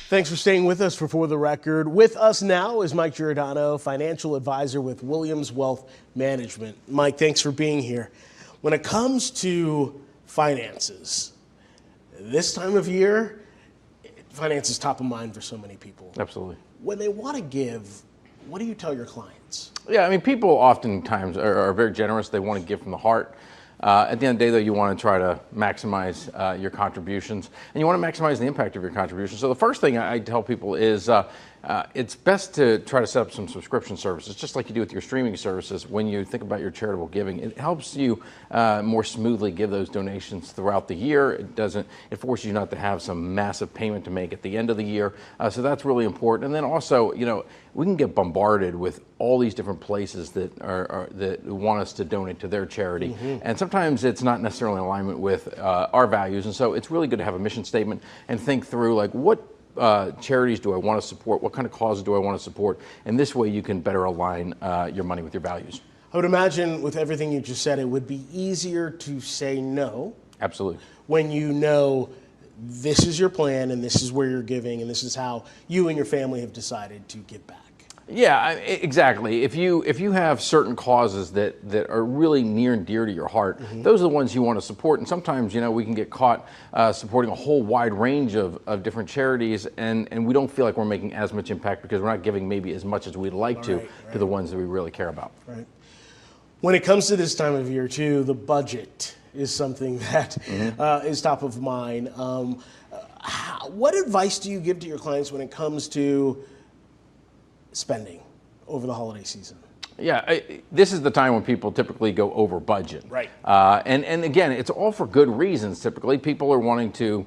Thanks for staying with us For the Record. With us now is Mike Giordano, financial advisor with Williams Wealth Management. Mike, thanks for being here. When it comes to finances, this time of year, finance is top of mind for so many people. Absolutely. When they want to give, what do you tell your clients? Yeah, I mean, people oftentimes are very generous. They want to give from the heart. At the end of the day, though, you want to try to maximize your contributions, and you want to maximize the impact of your contributions. So the first thing I tell people is it's best to try to set up some subscription services, just like you do with your streaming services. When you think about your charitable giving, it helps you more smoothly give those donations throughout the year. It forces you not to have some massive payment to make at the end of the year. So that's really important. And then also, we can get bombarded with all these different places that that want us to donate to their charity. Mm-hmm. And sometimes it's not necessarily in alignment with our values. And so it's really good to have a mission statement and think through, like, what charities do I want to support? What kind of causes do I want to support? And this way you can better align your money with your values. I would imagine with everything you just said, it would be easier to say no. Absolutely. When you know this is your plan and this is where you're giving and this is how you and your family have decided to give back. Yeah, exactly. If you have certain causes that are really near and dear to your heart, mm-hmm. those are the ones you want to support. And sometimes, we can get caught supporting a whole wide range of different charities, and we don't feel like we're making as much impact because we're not giving maybe as much as we'd like to the ones that we really care about. Right. When it comes to this time of year, too, the budget is something that mm-hmm. Is top of mind. What advice do you give to your clients when it comes to spending over the holiday season? Yeah, this is the time when people typically go over budget. Right. And again, it's all for good reasons. Typically, people are wanting to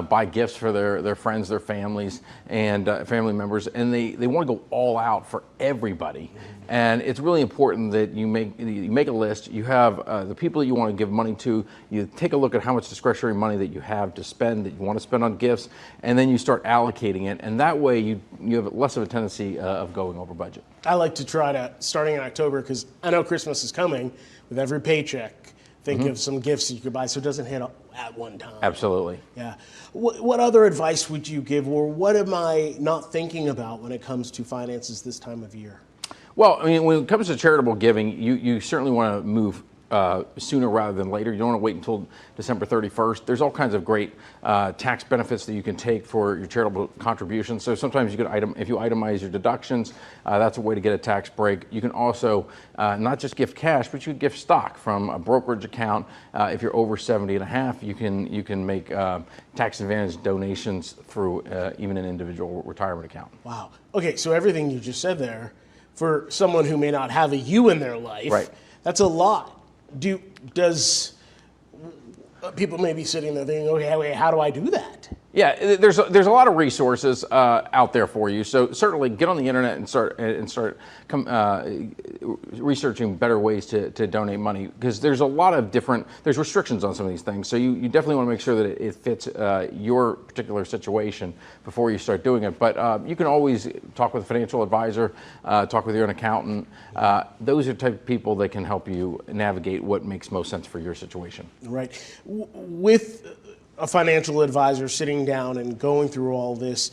buy gifts for their friends, their families, and family members, and they want to go all out for everybody. Mm-hmm. And it's really important that you make a list. You have the people that you want to give money to. You take a look at how much discretionary money that you have to spend, that you want to spend on gifts, and then you start allocating it. And that way, you have less of a tendency of going over budget. I like to try to, starting in October, because I know Christmas is coming, with every paycheck, think mm-hmm. of some gifts that you could buy so it doesn't hit at one time. Absolutely. Yeah. What other advice would you give, or what am I not thinking about when it comes to finances this time of year? Well, I mean, when it comes to charitable giving, you certainly want to move sooner rather than later. You don't want to wait until December 31st. There's all kinds of great tax benefits that you can take for your charitable contributions. So sometimes you could if you itemize your deductions, that's a way to get a tax break. You can also not just gift cash, but you can gift stock from a brokerage account. If you're over 70 and a half, you can make tax advantage donations through even an individual retirement account. Wow. Okay, so everything you just said there, for someone who may not have a you in their life, right. That's a lot. Does people may be sitting there thinking, okay, wait, how do I do that? Yeah, there's a lot of resources out there for you. So certainly get on the internet and start researching better ways to donate money, because there's a lot of there's restrictions on some of these things. So you definitely want to make sure that it fits your particular situation before you start doing it. But you can always talk with a financial advisor, talk with your accountant. Those are the type of people that can help you navigate what makes most sense for your situation. Right. With a financial advisor sitting down and going through all this,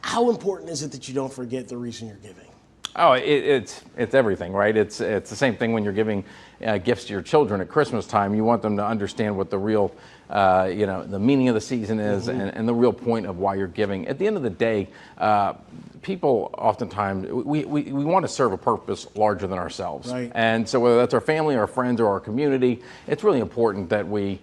how important is it that you don't forget the reason you're giving? Oh, it's everything, right? It's the same thing when you're giving gifts to your children at Christmas time. You want them to understand what the real, the meaning of the season is, mm-hmm. and the real point of why you're giving. At the end of the day, people oftentimes, we want to serve a purpose larger than ourselves. Right. And so whether that's our family, our friends, or our community, it's really important that we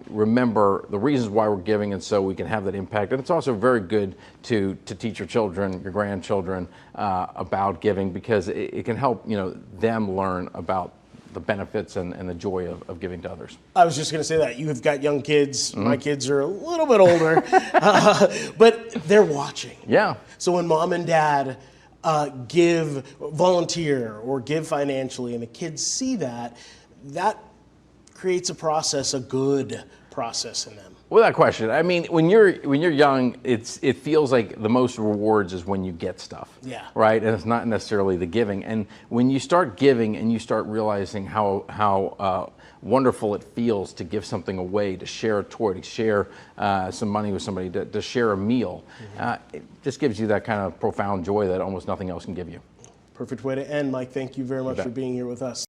remember the reasons why we're giving, and so we can have that impact. And it's also very good to teach your children, your grandchildren, about giving, because it can help them learn about the benefits and the joy of giving to others. I was just going to say that. You have got young kids. Mm-hmm. My kids are a little bit older, but they're watching. Yeah. So when mom and dad volunteer or give financially, and the kids see that creates a good process in them. Without question. I mean, when you're young, it feels like the most rewards is when you get stuff. Yeah. Right? And it's not necessarily the giving. And when you start giving and you start realizing how wonderful it feels to give something away, to share a toy, to share some money with somebody, to share a meal, it just gives you that kind of profound joy that almost nothing else can give you. Perfect way to end, Mike. Thank you very much for being here with us.